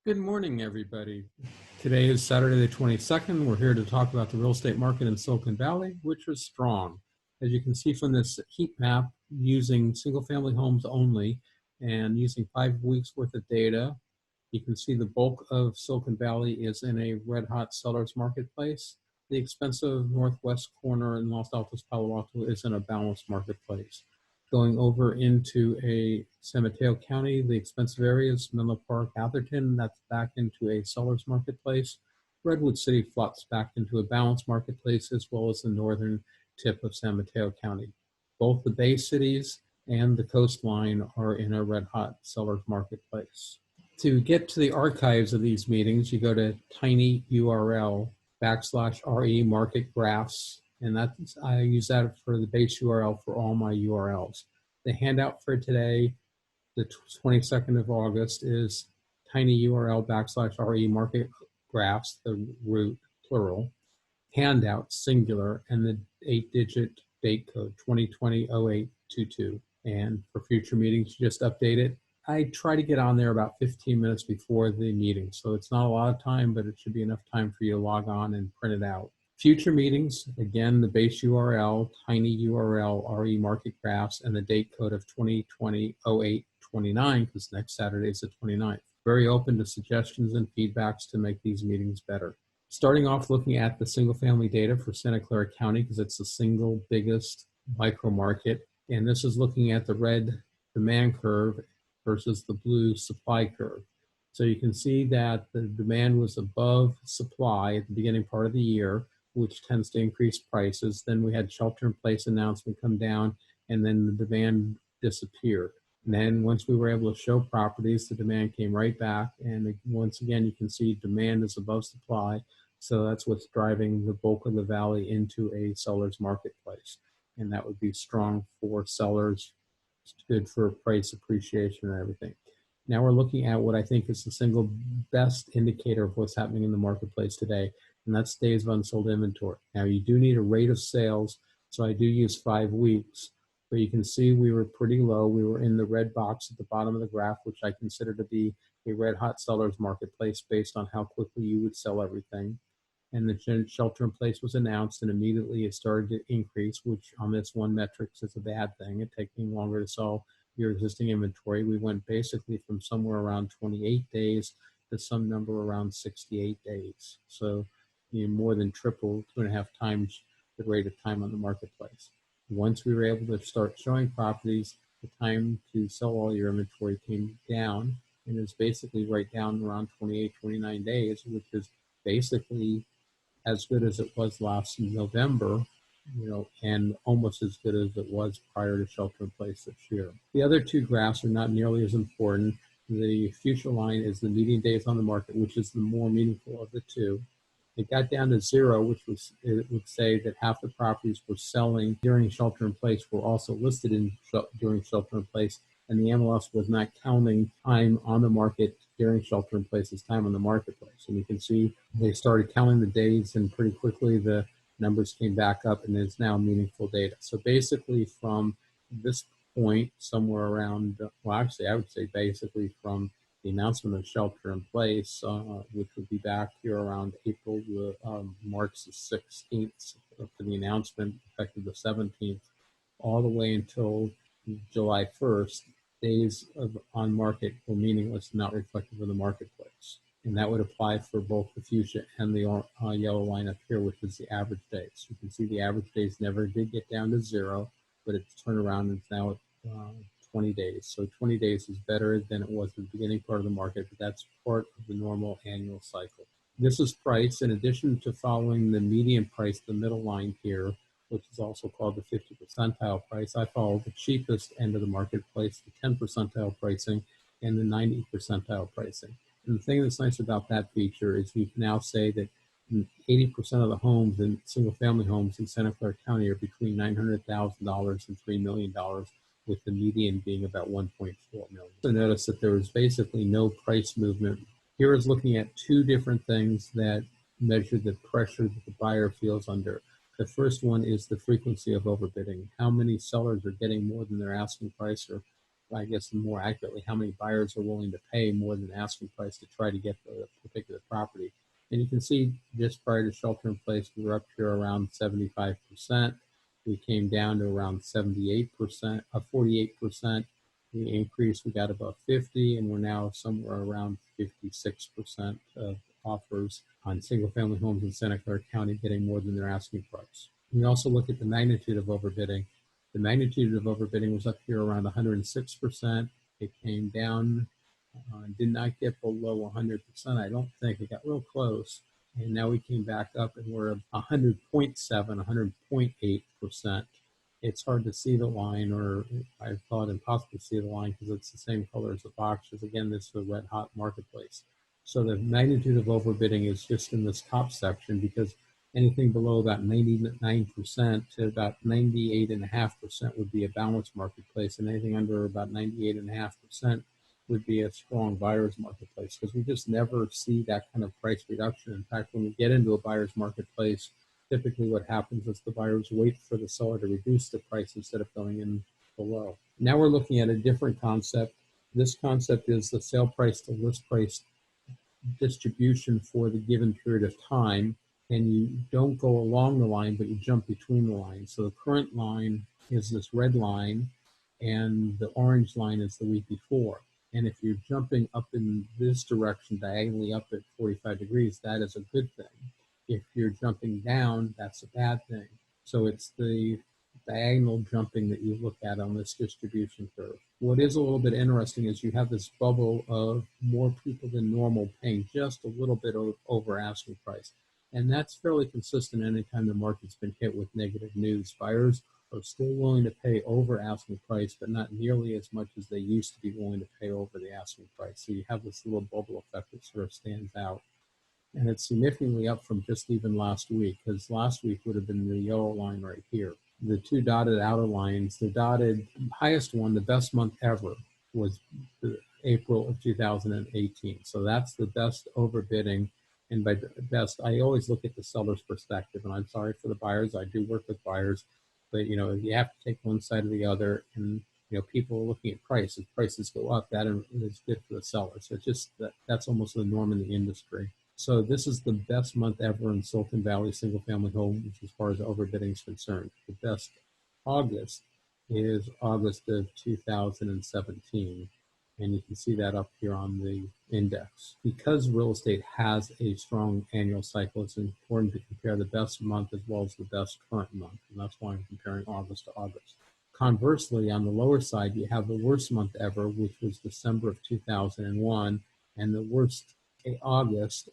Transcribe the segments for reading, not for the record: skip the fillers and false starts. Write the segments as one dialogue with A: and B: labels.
A: Good morning, everybody. Today is Saturday the 22nd. We're here to talk about the real estate market in Silicon Valley, which is strong. As you can see from this heat map, using single-family homes only and using 5 weeks worth of data, you can see the bulk of Silicon Valley is in a red-hot seller's marketplace. The expensive northwest corner in Los Altos, Palo Alto is in a balanced marketplace. Going over into San Mateo County, the expensive areas, Menlo Park, Atherton, that's back into a seller's marketplace. Redwood City flops back into a balanced marketplace, as well as the northern tip of San Mateo County. Both the Bay Cities and the coastline are in a red-hot seller's marketplace. To get to the archives of these meetings, you go to tinyurl/re market graphs, and I use that for the base URL for all my URLs. The handout for today, the 22nd of August, is tinyurl/re market graphs, the root plural, handout singular, and the 8-digit date code 2020-0822. And for future meetings, you just update it. I try to get on there about 15 minutes before the meeting, so it's not a lot of time, but it should be enough time for you to log on and print it out. Future meetings, again, the base URL, tinyurl/re market graphs, and the date code of 2020-0829, because next Saturday is the 29th. Very open to suggestions and feedbacks to make these meetings better. Starting off looking at the single family data for Santa Clara County, because it's the single biggest micro market. And this is looking at the red demand curve versus the blue supply curve. So you can see that the demand was above supply at the beginning part of the year, which tends to increase prices. Then we had shelter in place announcement come down, and then the demand disappeared. And then once we were able to show properties, the demand came right back. And once again, you can see demand is above supply. So that's what's driving the bulk of the valley into a seller's marketplace. And that would be strong for sellers. It's good for price appreciation and everything. Now we're looking at what I think is the single best indicator of what's happening in the marketplace today, and that's days of unsold inventory. Now you do need a rate of sales, so I do use 5 weeks, but you can see we were pretty low. We were in the red box at the bottom of the graph, which I consider to be a red hot seller's marketplace based on how quickly you would sell everything. And the shelter in place was announced, and immediately it started to increase, which on this one metric is a bad thing. It taking longer to sell your existing inventory. We went basically from somewhere around 28 days to some number around 68 days. So you more than triple, 2.5 times the rate of time on the marketplace. Once we were able to start showing properties, the time to sell all your inventory came down, and is basically right down around 28, 29 days, which is basically as good as it was last November, and almost as good as it was prior to shelter in place this year. The other two graphs are not nearly as important. The future line is the median days on the market, which is the more meaningful of the two. It got down to 0, it would say that half the properties were selling during shelter in place were also listed during shelter in place, and the MLS was not counting time on the market during shelter in place as time on the marketplace. And you can see they started counting the days, and pretty quickly the numbers came back up, and it's now meaningful data. So basically from this point, somewhere around, well, actually I would say basically from the announcement of shelter in place, which would be back here around April, March the 16th for the announcement, effective the 17th, all the way until July 1st, days on market were meaningless and not reflective of the marketplace. And that would apply for both the fuchsia and the yellow line up here, which is the average days. You can see the average days never did get down to 0, but it's turned around and it's now at 20 days. So 20 days is better than it was at the beginning part of the market, but that's part of the normal annual cycle. This is price. In addition to following the median price, the middle line here, which is also called the 50 percentile price, I follow the cheapest end of the marketplace, the 10 percentile pricing, and the 90 percentile pricing. And the thing that's nice about that feature is you can now say that 80% of the homes in single-family homes in Santa Clara County are between $900,000 and $3 million, with the median being about 1.4 million. So notice that there was basically no price movement. Here is looking at two different things that measure the pressure that the buyer feels under. The first one is the frequency of overbidding. How many sellers are getting more than their asking price or I guess more accurately, how many buyers are willing to pay more than asking price to try to get the particular property. And you can see just prior to shelter in place, we were up here around 75%. We came down to around 78%, 48%. We increased, we got about 50, and we're now somewhere around 56% of offers on single-family homes in Santa Clara County getting more than their asking price. We also look at the magnitude of overbidding. The magnitude of overbidding was up here around 106%. It came down, did not get below 100%. I don't think it got real close. And now we came back up and we're 100.7, 100.8%. It's hard to see the line, or I thought impossible to see the line because it's the same color as the boxes. Again, this is a red hot marketplace. So the magnitude of overbidding is just in this top section, because anything below about 99% to about 98.5% would be a balanced marketplace, and anything under about 98.5% would be a strong buyer's marketplace, because we just never see that kind of price reduction. In fact, when we get into a buyer's marketplace, typically what happens is the buyers wait for the seller to reduce the price instead of going in below. Now we're looking at a different concept. This concept is the sale price to list price distribution for the given period of time, and you don't go along the line, but you jump between the lines. So the current line is this red line, and the orange line is the week before. And if you're jumping up in this direction diagonally up at 45 degrees, that is a good thing. If you're jumping down, that's a bad thing. So it's the diagonal jumping that you look at on this distribution curve. What is a little bit interesting is you have this bubble of more people than normal paying just a little bit over asking price. And that's fairly consistent anytime the market's been hit with negative news. Buyers are still willing to pay over asking price, but not nearly as much as they used to be willing to pay over the asking price. So you have this little bubble effect that sort of stands out. And it's significantly up from just even last week, because last week would have been the yellow line right here. The two dotted outer lines, the dotted highest one, the best month ever, was April of 2018. So that's the best overbidding. And by best, I always look at the seller's perspective, and I'm sorry for the buyers. I do work with buyers, but you have to take one side or the other. And people are looking at price. If prices go up, that is good for the seller. So it's just that's almost the norm in the industry. So this is the best month ever in Silicon Valley single-family homes as far as overbidding is concerned. The best August is August of 2017. And you can see that up here on the index. Because real estate has a strong annual cycle, it's important to compare the best month as well as the best current month. And that's why I'm comparing August to August. Conversely, on the lower side, you have the worst month ever, which was December of 2001, and the worst August,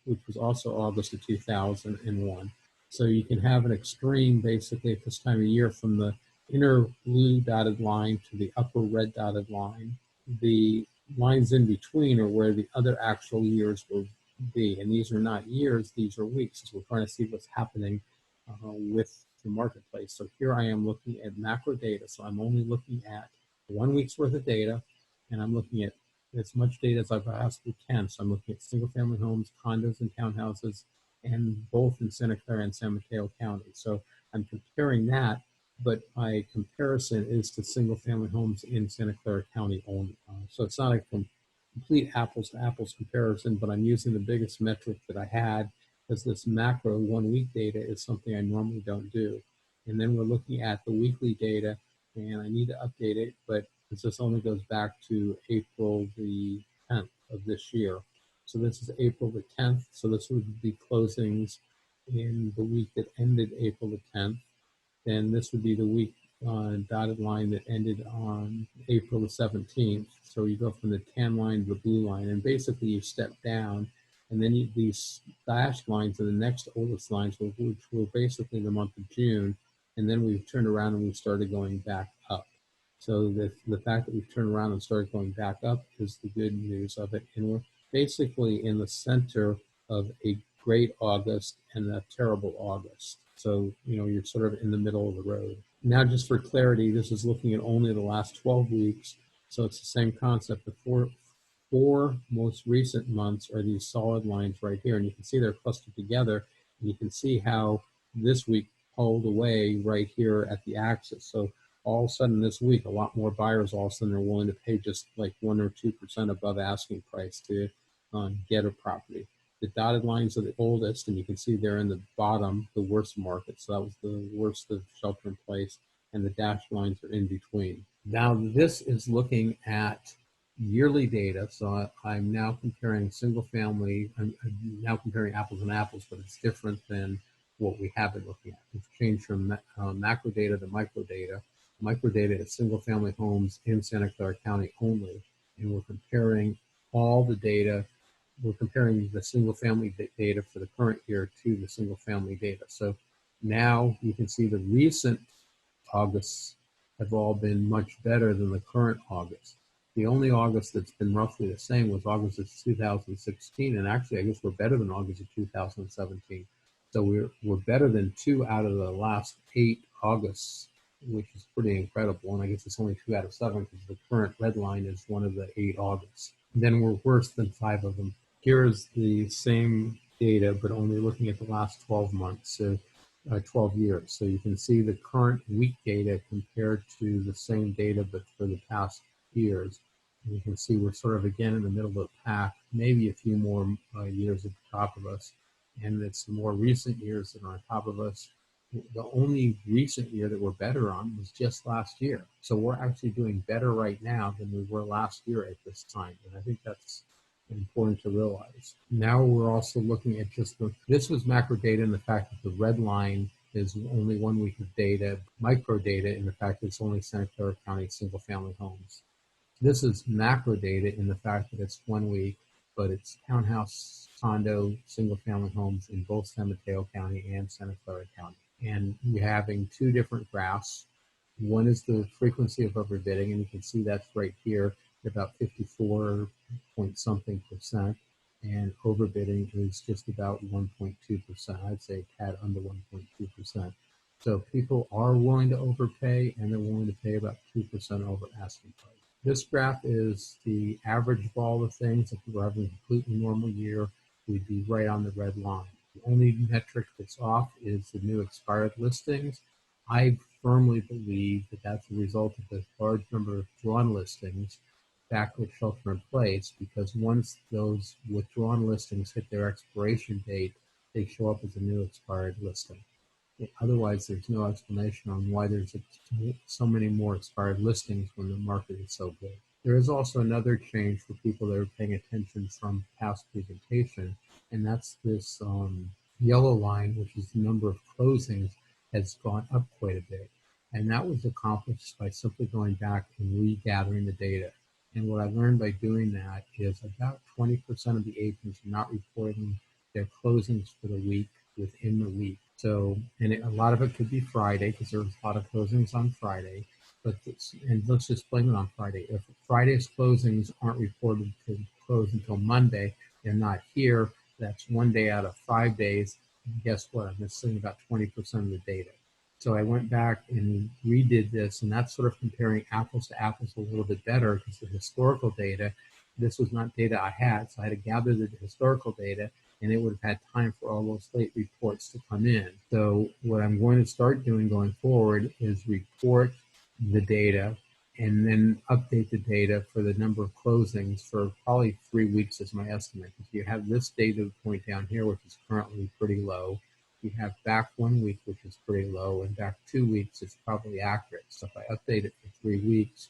A: which was also August of 2001. So you can have an extreme basically at this time of year from the inner blue dotted line to the upper red dotted line. The lines in between are where the other actual years will be. And these are not years, these are weeks. So we're trying to see what's happening with the marketplace. So here I am looking at macro data. So I'm only looking at 1 week's worth of data, and I'm looking at as much data as I possibly can. So I'm looking at single family homes, condos, and townhouses, and both in Santa Clara and San Mateo County. So I'm comparing that, but my comparison is to single family homes in Santa Clara County only. So it's not a complete apples to apples comparison, but I'm using the biggest metric that I had, because this macro 1 week data is something I normally don't do. And then we're looking at the weekly data, and I need to update it, but this only goes back to April the 10th of this year. So this is April the 10th. So this would be closings in the week that ended April the 10th. Then this would be the week dotted line that ended on April the 17th. So you go from the tan line to the blue line, and basically you step down, and then these dashed lines are the next oldest lines, which were basically the month of June. And then we've turned around and we started going back up. So the fact that we've turned around and started going back up is the good news of it. And we're basically in the center of a great August and a terrible August. So, you're sort of in the middle of the road. Now, just for clarity, this is looking at only the last 12 weeks. So it's the same concept. The four most recent months are these solid lines right here. And you can see they're clustered together. And you can see how this week pulled away right here at the axis. So all of a sudden this week, a lot more buyers all of a sudden are willing to pay just like 1 or 2% above asking price to get a property. The dotted lines are the oldest, and you can see they're in the bottom, the worst market. So that was the worst of shelter in place, and the dashed lines are in between. Now this is looking at yearly data. So I'm now comparing single family, I'm now comparing apples and apples, but it's different than what we have been looking at. We've changed from macro data to micro data. Micro data is single family homes in Santa Clara County only. And we're comparing all the data. We're comparing the single family data for the current year to the single family data. So now you can see the recent Augusts have all been much better than the current August. The only August that's been roughly the same was August of 2016, and actually I guess we're better than August of 2017. So we're better than 2 out of the last 8 Augusts, which is pretty incredible. And I guess it's only 2 out of 7 because the current red line is one of the 8 Augusts. And then we're worse than 5 of them. Here's the same data, but only looking at the last 12 months. So 12 years. So you can see the current week data compared to the same data, but for the past years. And you can see we're sort of again in the middle of the pack, maybe a few more years at the top of us. And it's the more recent years that are on top of us. The only recent year that we're better on was just last year. So we're actually doing better right now than we were last year at this time. And I think that's important to realize. Now we're also looking at just this was macro data and the fact that the red line is only 1 week of data, micro data in the fact that it's only Santa Clara County single family homes. This is macro data in the fact that it's 1 week, but it's townhouse, condo, single family homes in both San Mateo County and Santa Clara County. And you're having 2 different graphs. One is the frequency of overbidding, and you can see that's right here, about 54 point something percent, and overbidding is just about 1.2%. I'd say a tad under 1.2%. So people are willing to overpay, and they're willing to pay about 2% over asking price. This graph is the average of all the things. If we were having a completely normal year, we'd be right on the red line. The only metric that's off is the new expired listings. I firmly believe that that's a result of the large number of drawn listings back with shelter in place, because once those withdrawn listings hit their expiration date, they show up as a new expired listing. Otherwise, there's no explanation on why there's so many more expired listings when the market is so good. There is also another change for people that are paying attention from past presentation, and that's this yellow line, which is the number of closings, has gone up quite a bit. And that was accomplished by simply going back and regathering the data. And what I learned by doing that is about 20% of the agents are not reporting their closings for the week within the week. So, and a lot of it could be Friday, because there's a lot of closings on Friday. But and let's just blame it on Friday. If Friday's closings aren't reported to close until Monday, they're not here. That's 1 day out of 5 days. And guess what? I'm missing about 20% of the data. So I went back and redid this, and that's sort of comparing apples to apples a little bit better, because the historical data, this was not data I had, so I had to gather the historical data, and it would have had time for all those late reports to come in. So what I'm going to start doing going forward is report the data and then update the data for the number of closings for probably 3 weeks is my estimate. If you have this data point down here, which is currently pretty low, you have back 1 week, which is pretty low, and back 2 weeks, it's probably accurate. So if I update it for 3 weeks,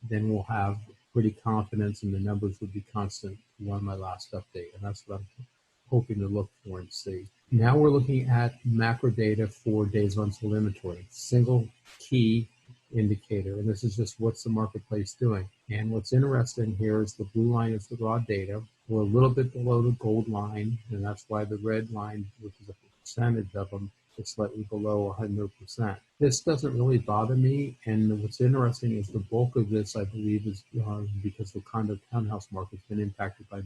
A: then we'll have pretty confidence and the numbers would be constant on my last update. And that's what I'm hoping to look for and see. Now we're looking at macro data for days unsold inventory, single key indicator. And this is just what's the marketplace doing. And what's interesting here is the blue line is the raw data. We're a little bit below the gold line, and that's why the red line, which is a percentage of them, is slightly below 100%. This doesn't really bother me, and what's interesting is the bulk of this, I believe, is because the condo townhouse market has been impacted by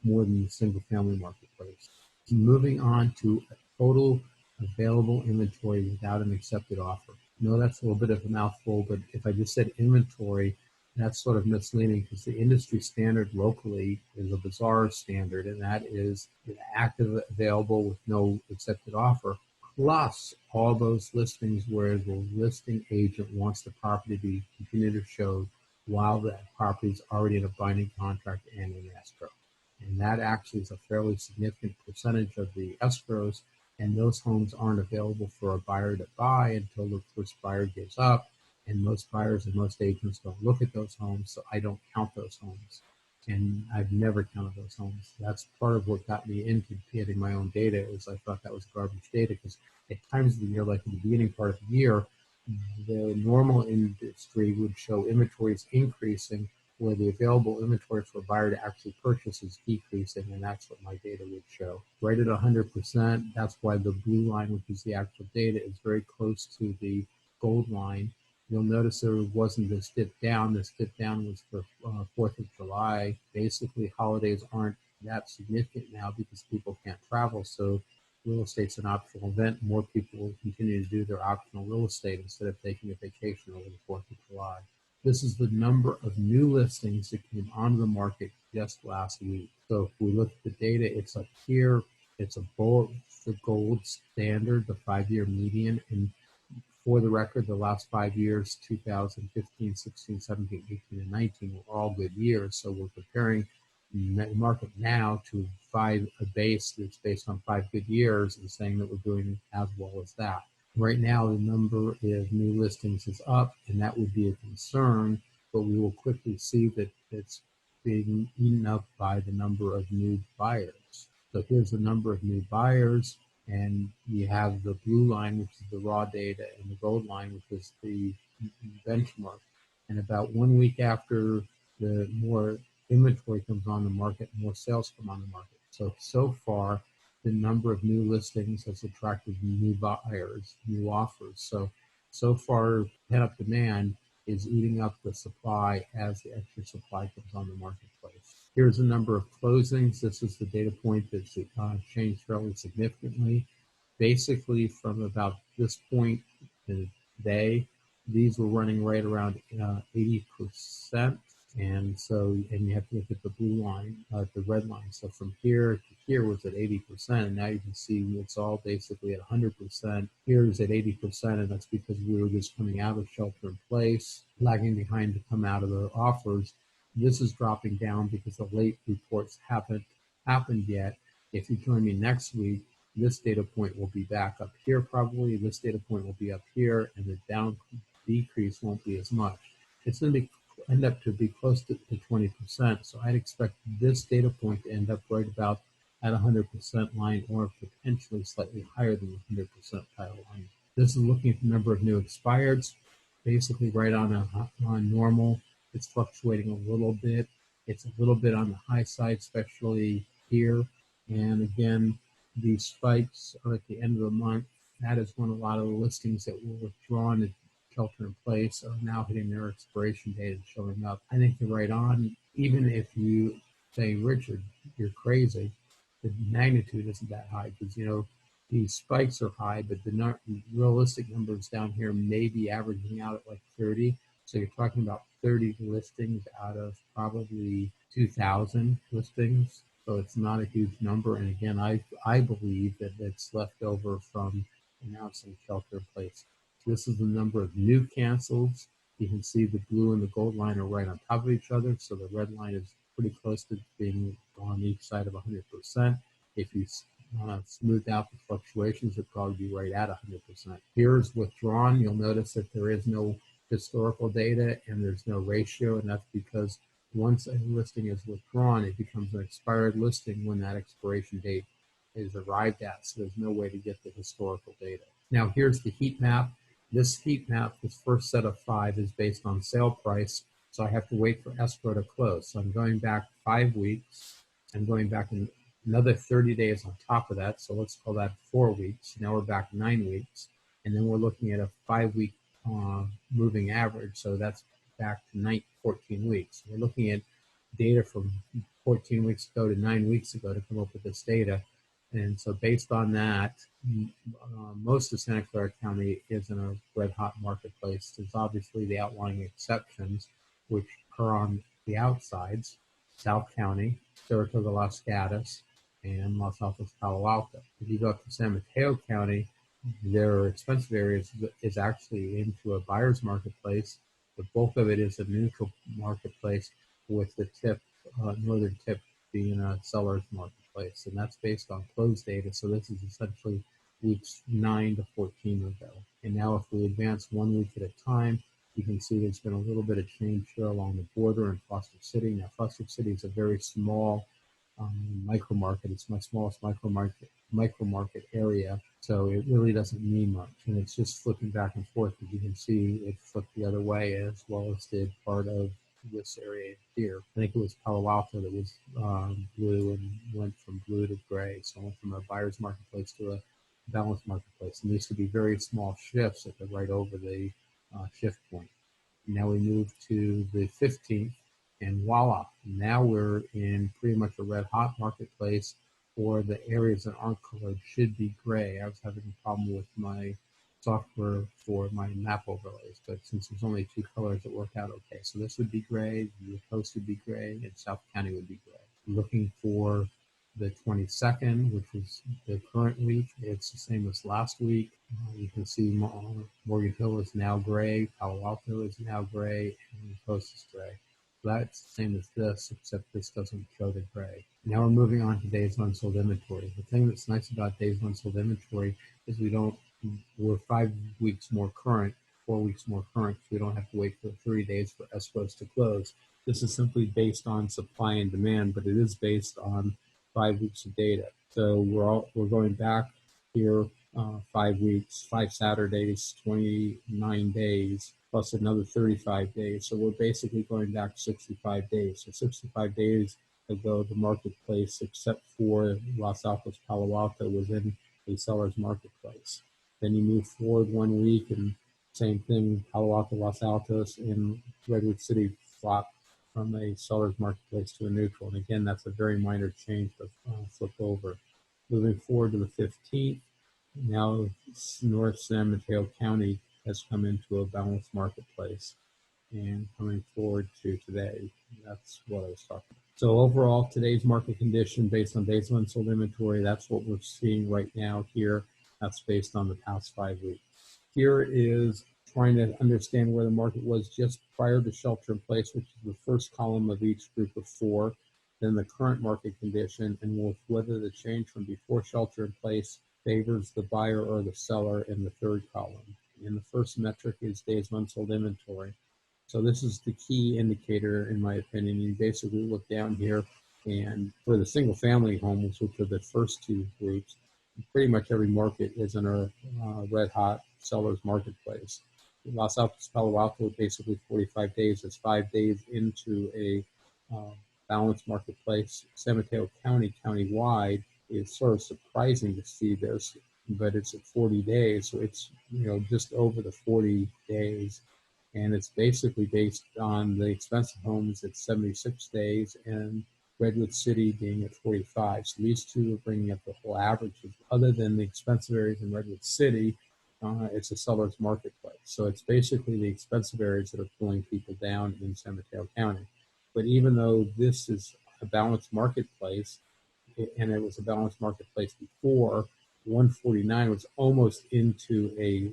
A: more than the single family marketplace. Moving on to total available inventory without an accepted offer. I know that's a little bit of a mouthful, but if I just said inventory, that's sort of misleading, because the industry standard locally is a bizarre standard, and that is active available with no accepted offer. plus all those listings where the listing agent wants the property to be continued to show while that property is already in a binding contract and in escrow. And that actually is a fairly significant percentage of the escrows, and those homes aren't available for a buyer to buy until the first buyer gives up. And most buyers and most agents don't look at those homes, so I don't count those homes. And I've never counted those homes. That's part of what got me into getting my own data, is I thought that was garbage data, because at times of the year, like in the beginning part of the year, the normal industry would show inventories increasing where the available inventory for a buyer to actually purchase is decreasing, and that's what my data would show. Right at 100%, that's why the blue line, which is the actual data, is very close to the gold line. You'll notice there wasn't this dip down. This dip down was for 4th of July. Basically, holidays aren't that significant now because people can't travel, so real estate's an optional event. More people will continue to do their optional real estate instead of taking a vacation over the 4th of July. This is the number of new listings that came onto the market just last week. So if we look at the data, it's up here. It's the gold standard, the 5-year median. And for the record, the last 5 years, 2015, 16, 17, 18, and 19 were all good years. So we're comparing the market now to a base that's based on 5 good years and saying that we're doing as well as that. Right now, the number of new listings is up, and that would be a concern, but we will quickly see that it's being eaten up by the number of new buyers. So here's the number of new buyers, and you have the blue line, which is the raw data, and the gold line, which is the benchmark. And about 1 week after the more inventory comes on the market, more sales come on the market. So far, the number of new listings has attracted new buyers, new offers. So far, pent-up demand is eating up the supply as the extra supply comes on the marketplace. Here's the number of closings. This is the data point that's changed fairly significantly. Basically, from about this point to today, these were running right around 80%. And you have to look at the blue line, the red line. So from here to here was at 80%, and now you can see it's all basically at 100%. Here's at 80%, and that's because we were just coming out of shelter in place, lagging behind to come out of the offers. This is dropping down because the late reports haven't happened yet. If you join me next week, this data point will be back up here probably, this data point will be up here, and the decrease won't be as much. It's going to end up to be close to 20%. So I'd expect this data point to end up right about at 100% line, or potentially slightly higher than the 100% tile line. This is looking at the number of new expireds, basically right on normal. It's fluctuating a little bit. It's a little bit on the high side, especially here. And again, these spikes are at the end of the month. That is when a lot of the listings that were withdrawn and shelter in place are now hitting their expiration date and showing up. I think you're right on. Even if you say, Richard, you're crazy, the magnitude isn't that high, because these spikes are high, but the realistic numbers down here may be averaging out at like 30. So you're talking about 30 listings out of probably 2,000 listings. So it's not a huge number. And again, I believe that it's left over from announcing shelter in place. This is the number of new cancels. You can see the blue and the gold line are right on top of each other. So the red line is pretty close to being on each side of 100%. If you smooth out the fluctuations, it'd probably be right at 100%. Here's withdrawn. You'll notice that there is no historical data and there's no ratio. And that's because once a listing is withdrawn, it becomes an expired listing when that expiration date is arrived at. So there's no way to get the historical data. Now here's the heat map. This heat map, this first set of 5, is based on sale price, so I have to wait for escrow to close. So I'm going back 5 weeks. I'm going back another 30 days on top of that, so let's call that 4 weeks. Now we're back 9 weeks, and then we're looking at a 5-week moving average, so that's back to 14 weeks. We're looking at data from 14 weeks ago to 9 weeks ago to come up with this data. And so based on that, most of Santa Clara County is in a red-hot marketplace. There's obviously the outlying exceptions, which are on the outsides: South County, Saratoga, Los Gatos, and Los Altos, Palo Alto. If you go up to San Mateo County, their expensive areas is actually into a buyer's marketplace. The bulk of it is a neutral marketplace with the tip, northern tip being a seller's marketplace. And that's based on closed data. So this is essentially weeks 9 to 14 ago. And now if we advance 1 week at a time, you can see there's been a little bit of change here along the border in Foster City. Now, Foster City is a very small micro market. It's my smallest micro market area, so it really doesn't mean much. And it's just flipping back and forth. As you can see, it flipped the other way as well as did part of this area here. I think it was Palo Alto that was blue and went from blue to gray. So it went from a buyer's marketplace to a balanced marketplace. And these could be very small shifts if they're right over the shift point. Now we move to the 15th, and voila, now we're in pretty much a red hot marketplace, or the areas that aren't colored should be gray. I was having a problem with my software for my map overlays, but since there's only 2 colors, it worked out okay. So this would be gray, the coast would be gray, and South County would be gray. Looking for the 22nd, which is the current week, it's the same as last week. You can see Morgan Hill is now gray, Palo Alto is now gray, and the coast is gray. So that's the same as this, except this doesn't show the gray. Now we're moving on to days of unsold inventory. The thing that's nice about days of unsold inventory is we're 5 weeks more current, 4 weeks more current, so we don't have to wait for 30 days for escrows to close. This is simply based on supply and demand, but it is based on 5 weeks of data. So we're going back here 5 weeks, 5 Saturdays, 29 days, plus another 35 days. So we're basically going back 65 days. So 65 days ago, the marketplace, except for Los Altos, Palo Alto, was in a seller's marketplace. Then you move forward 1 week, and same thing, Palo Alto, Los Altos, and Redwood City flopped from a seller's marketplace to a neutral. And again, that's a very minor change to flip over. Moving forward to the 15th, now North San Mateo County has come into a balanced marketplace. And coming forward to today, that's what I was talking about. So overall, today's market condition based on days of unsold inventory, that's what we're seeing right now here. That's based on the past 5 weeks. Here is trying to understand where the market was just prior to shelter in place, which is the first column of each group of 4, then the current market condition, and whether the change from before shelter in place favors the buyer or the seller in the third column. And the first metric is days of unsold inventory. So this is the key indicator, in my opinion. You basically look down here, and for the single family homes, which are the first 2 groups, pretty much every market is in a red hot seller's marketplace. Los Altos, Palo Alto, basically 45 days is 5 days into a balanced marketplace. San Mateo County, countywide, is sort of surprising to see this, but it's at 40 days, so it's just over the 40 days, and it's basically based on the expensive homes at 76 days and Redwood City being at 45. So these 2 are bringing up the whole averages. Other than the expensive areas in Redwood City, it's a seller's marketplace. So it's basically the expensive areas that are pulling people down in San Mateo County. But even though this is a balanced marketplace, and it was a balanced marketplace before, 149 was almost into a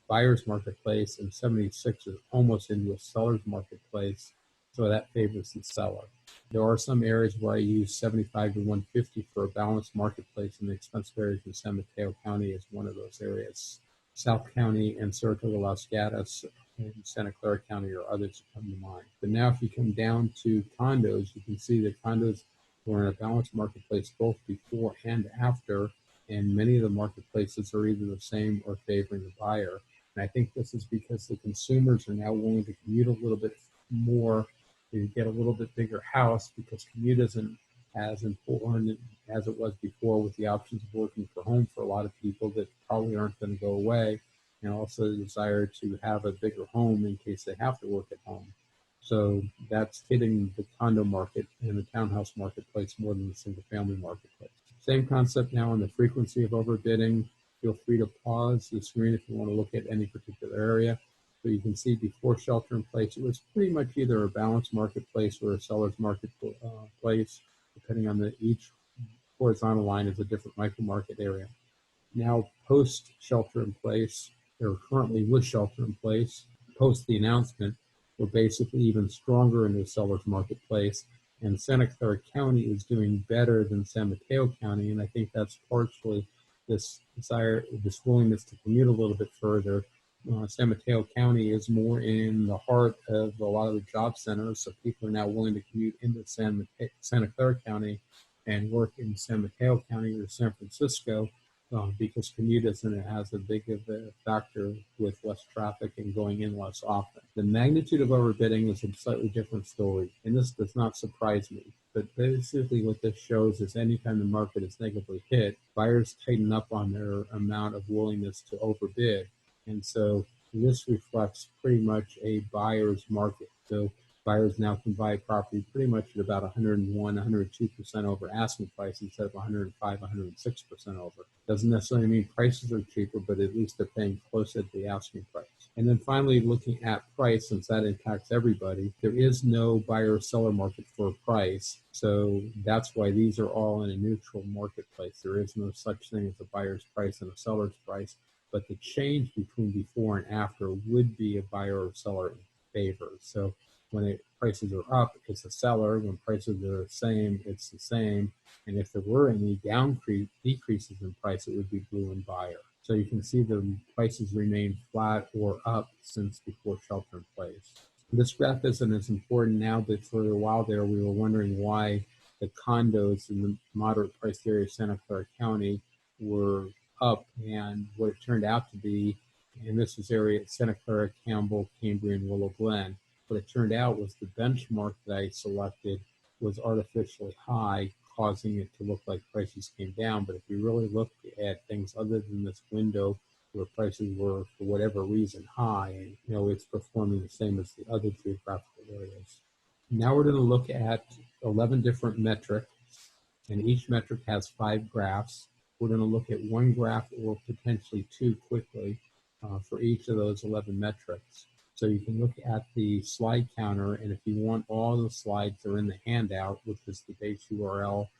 A: buyer's marketplace, and 76 is almost into a seller's marketplace. So that favors the seller. There are some areas where I use 75 to 150 for a balanced marketplace, and the expensive areas in San Mateo County is one of those areas. South County and Saratoga, Los Gatos, and Santa Clara County are others that come to mind. But now if you come down to condos, you can see that condos were in a balanced marketplace both before and after, and many of the marketplaces are either the same or favoring the buyer. And I think this is because the consumers are now willing to commute a little bit more, to get a little bit bigger house, because commute isn't as important as it was before, with the options of working from home for a lot of people that probably aren't going to go away, and also the desire to have a bigger home in case they have to work at home. So that's hitting the condo market and the townhouse marketplace more than the single family marketplace. Same concept now on the frequency of overbidding. Feel free to pause the screen if you want to look at any particular area. So you can see before shelter in place, it was pretty much either a balanced marketplace or a seller's marketplace, depending on each horizontal line is a different micro market area. Now post shelter in place, or currently with shelter in place, post the announcement, we're basically even stronger in the seller's marketplace. And Santa Clara County is doing better than San Mateo County. And I think that's partially this desire, this willingness to commute a little bit further. San Mateo County is more in the heart of a lot of the job centers, so people are now willing to commute into Santa Clara County and work in San Mateo County or San Francisco, because commute isn't as a big of a factor with less traffic and going in less often. The magnitude of overbidding is a slightly different story, and this does not surprise me. But basically what this shows is anytime the market is negatively hit, buyers tighten up on their amount of willingness to overbid. And so this reflects pretty much a buyer's market. So buyers now can buy property pretty much at about 101, 102% over asking price instead of 105, 106% over. Doesn't necessarily mean prices are cheaper, but at least they're paying closer to the asking price. And then finally, looking at price, since that impacts everybody, there is no buyer-seller market for price. So that's why these are all in a neutral marketplace. There is no such thing as a buyer's price and a seller's price. But the change between before and after would be a buyer or seller in favor. So when prices are up, it's a seller. When prices are the same, it's the same. And if there were any decreases in price, it would be blue and buyer. So you can see the prices remain flat or up since before shelter in place. This graph isn't as important now, but for a while there, we were wondering why the condos in the moderate priced area of Santa Clara County were up, and what it turned out to be, and this is area at Santa Clara, Campbell, Cambrian, Willow Glen, what it turned out was the benchmark that I selected was artificially high, causing it to look like prices came down. But if you really look at things other than this window where prices were, for whatever reason, high, it's performing the same as the other geographical areas. Now we're going to look at 11 different metrics, and each metric has 5 graphs. We're going to look at one graph or potentially 2 quickly for each of those 11 metrics. So you can look at the slide counter, and if you want all the slides that are in the handout, which is the base URL /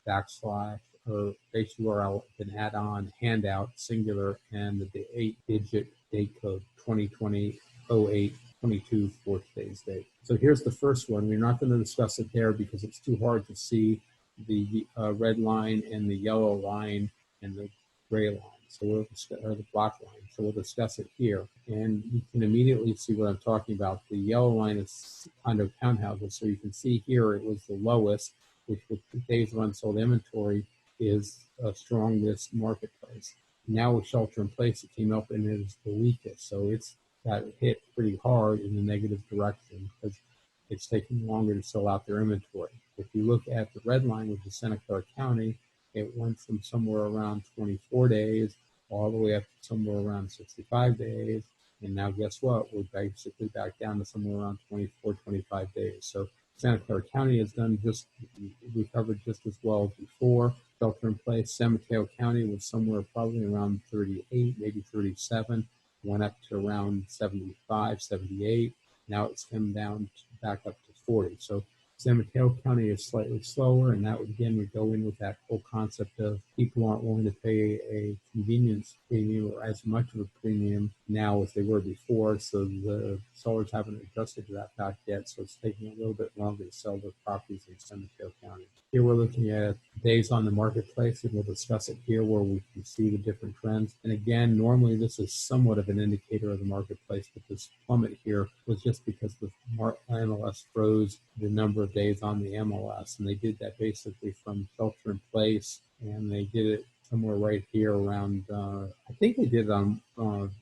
A: or base URL, an add-on handout, singular, and the 8-digit date code 2020-08-22 for today's date. So here's the first one. We're not going to discuss it there because it's too hard to see the red line and the yellow line and the gray line, or the black line. So we'll discuss it here. And you can immediately see what I'm talking about. The yellow line is condo townhouses. So you can see here it was the lowest, which with the days of unsold inventory is a strongest marketplace. Now with shelter in place, it came up and it is the weakest. So it's got hit pretty hard in the negative direction because it's taking longer to sell out their inventory. If you look at the red line, which is Santa Clara County, it went from somewhere around 24 days all the way up to somewhere around 65 days. And now guess what? We're basically back down to somewhere around 24, 25 days. So Santa Clara County has recovered just as well as before. Shelter in place. San Mateo County was somewhere probably around 38, maybe 37, went up to around 75, 78. Now it's come down back up to 40. So San Mateo County is slightly slower, and that would go in with that whole concept of people aren't willing to pay a convenience premium or as much of a premium now as they were before, so the sellers haven't adjusted to that fact yet, so it's taking a little bit longer to sell their properties in San Mateo County. Here we're looking at days on the marketplace, and we'll discuss it here where we can see the different trends. And again, normally this is somewhat of an indicator of the marketplace, but this plummet here was just because the MLS froze the number of days on the MLS, and they did that basically from shelter in place, and they did it somewhere right here around, I think they did it on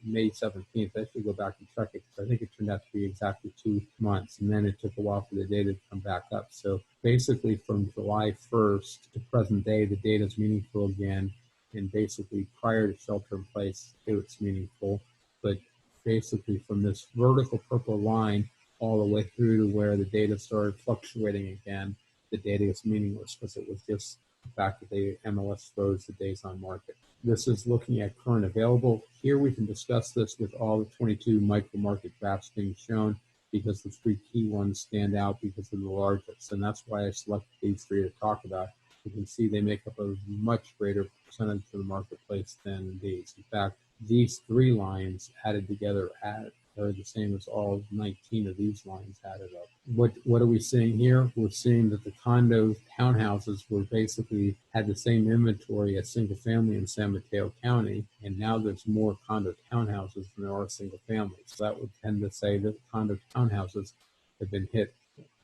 A: May 17th. I should go back and check it because I think it turned out to be exactly 2 months, and then it took a while for the data to come back up. So basically from July 1st to present day, the data is meaningful again, and basically prior to shelter in place, it's meaningful. But basically from this vertical purple line all the way through to where the data started fluctuating again, the data is meaningless because it was just the fact that the MLS froze the days on market. This is looking at current available. Here we can discuss this with all the 22 micro market graphs being shown because the 3 key ones stand out because of the largest. And that's why I selected these 3 to talk about. you can see they make up a much greater percentage of the marketplace than these. In fact, these 3 lines added together are the same as all 19 of these lines added up. What are we seeing here? We're seeing that the condo townhouses were basically had the same inventory as single family in San Mateo County, and now there's more condo townhouses than there are single families. So that would tend to say that condo townhouses have been hit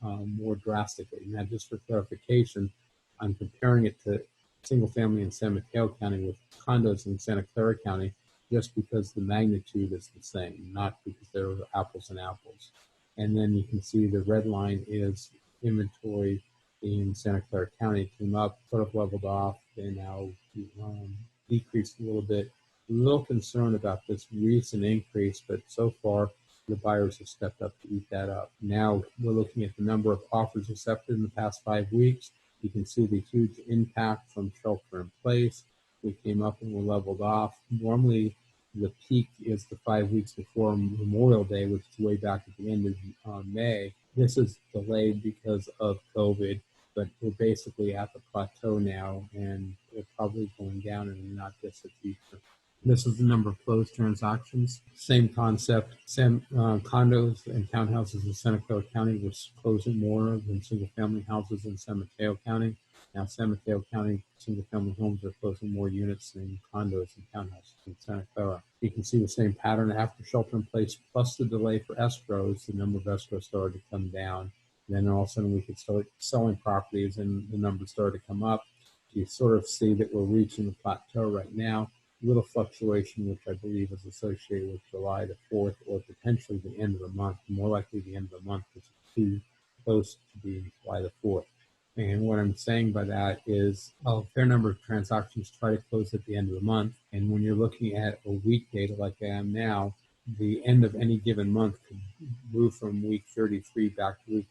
A: more drastically. Now, just for clarification, I'm comparing it to single family in San Mateo County with condos in Santa Clara County, just because the magnitude is the same, not because they're apples and apples. And then you can see the red line is inventory in Santa Clara County came up, sort of leveled off, they now decreased a little bit. A little concerned about this recent increase, but so far the buyers have stepped up to eat that up. Now we're looking at the number of offers accepted in the past 5 weeks. You can see the huge impact from shelter in place. We came up and we're leveled off. Normally, the peak is the 5 weeks before Memorial Day, which is way back at the end of May. This is delayed because of COVID, but we're basically at the plateau now, and we're probably going down in the not distant future. This is the number of closed transactions. Same concept. Condos and townhouses in Santa Clara County were closing more than single-family houses in San Mateo County. Now, San Mateo County single-family homes are closing more units than condos and townhouses in Santa Clara. You can see the same pattern after shelter-in-place, plus the delay for escrows. The number of escrows started to come down. Then all of a sudden, we could start selling properties, and the numbers started to come up. You sort of see that we're reaching the plateau right now. Little fluctuation, which I believe is associated with July the 4th or potentially the end of the month, more likely the end of the month, because it's too close to be July the 4th. And what I'm saying by that is a fair number of transactions try to close at the end of the month. And when you're looking at a week data like I am now, the end of any given month could move from week 33 back to week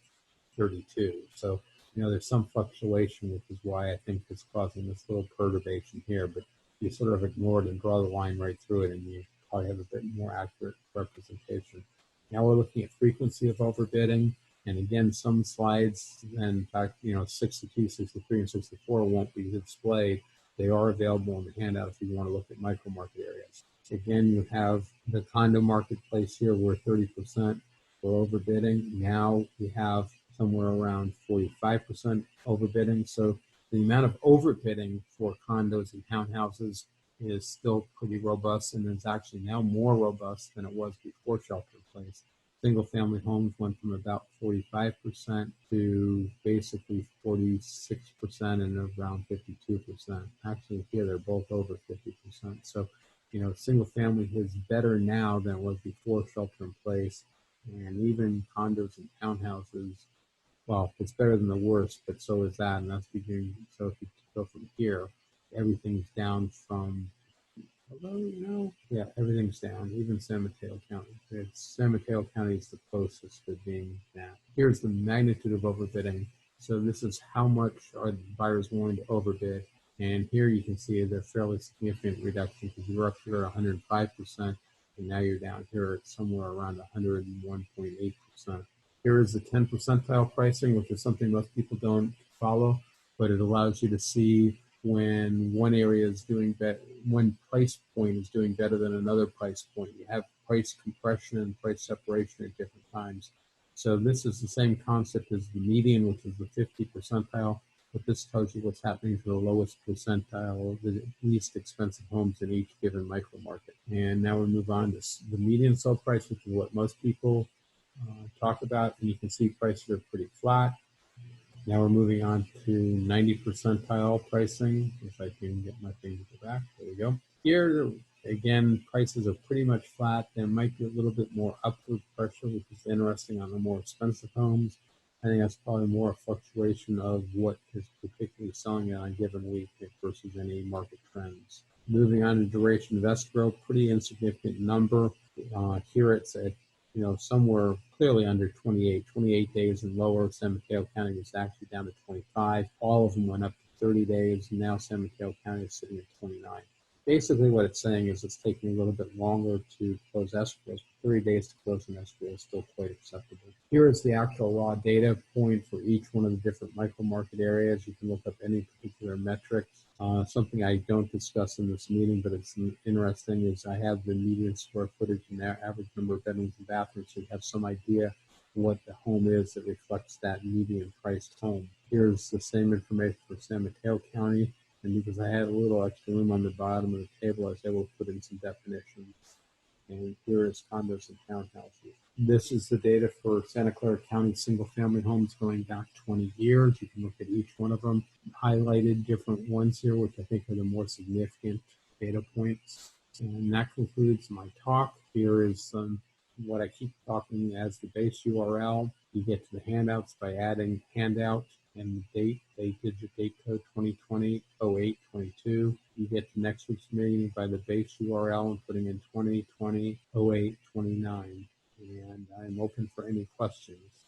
A: 32. So, there's some fluctuation, which is why I think it's causing this little perturbation here. But you sort of ignore it and draw the line right through it, and you probably have a bit more accurate representation. Now we're looking at frequency of overbidding. And again, some slides, and in fact, 62, 63, and 64 won't be displayed. They are available in the handout if you want to look at micro market areas. Again, you have the condo marketplace here where 30% were overbidding. Now we have somewhere around 45% overbidding. So the amount of overbidding for condos and townhouses is still pretty robust, and it's actually now more robust than it was before shelter in place. Single-family homes went from about 45% to basically 46% and around 52%. Actually, here they're both over 50%. So, single-family is better now than it was before shelter in place, and even condos and townhouses. Well, it's better than the worst, but so is that, and that's beginning. So if you go from here, everything's down from. Everything's down. Even San Mateo County. San Mateo County is the closest to being that. Here's the magnitude of overbidding. So this is how much are buyers willing to overbid, and here you can see the fairly significant reduction because you were up here at 105%, and now you're down here at somewhere around 101.8%. Here is the 10 percentile pricing, which is something most people don't follow, but it allows you to see when one area is doing better, one price point is doing better than another price point. You have price compression and price separation at different times. So this is the same concept as the median, which is the 50 percentile, but this tells you what's happening to the lowest percentile, the least expensive homes in each given micro market. And now we move on to the median sell price, which is what most people talk about, and you can see prices are pretty flat. Now we're moving on to 90 percentile pricing. If I can get my thing to go back, there we go. Here, again, prices are pretty much flat. There might be a little bit more upward pressure, which is interesting on the more expensive homes. I think that's probably more a fluctuation of what is particularly selling on a given week versus any market trends. Moving on to duration of escrow, pretty insignificant number. Here it's at somewhere clearly under 28 days and lower. San Mateo County was actually down to 25. All of them went up to 30 days. And now San Mateo County is sitting at 29. Basically what it's saying is it's taking a little bit longer to close escrows. 30 days to close an escrow is still quite acceptable. Here is the actual raw data point for each one of the different micro market areas. You can look up any particular metrics. Something I don't discuss in this meeting, but it's interesting, is I have the median square footage and their average number of bedrooms and bathrooms, so you have some idea what the home is that reflects that median priced home. Here's the same information for San Mateo County. And because I had a little extra room on the bottom of the table, I was able to put in some definitions. And here is condos and townhouses. This is the data for Santa Clara County single-family homes going back 20 years. You can look at each one of them. Highlighted different ones here, which I think are the more significant data points. And that concludes my talk. Here is what I keep talking as the base URL. You get to the handouts by adding handout and the date, digit date code 2020-08-22. You get to next week's meeting by the base URL and putting in 2020-08-29. And I'm open for any questions.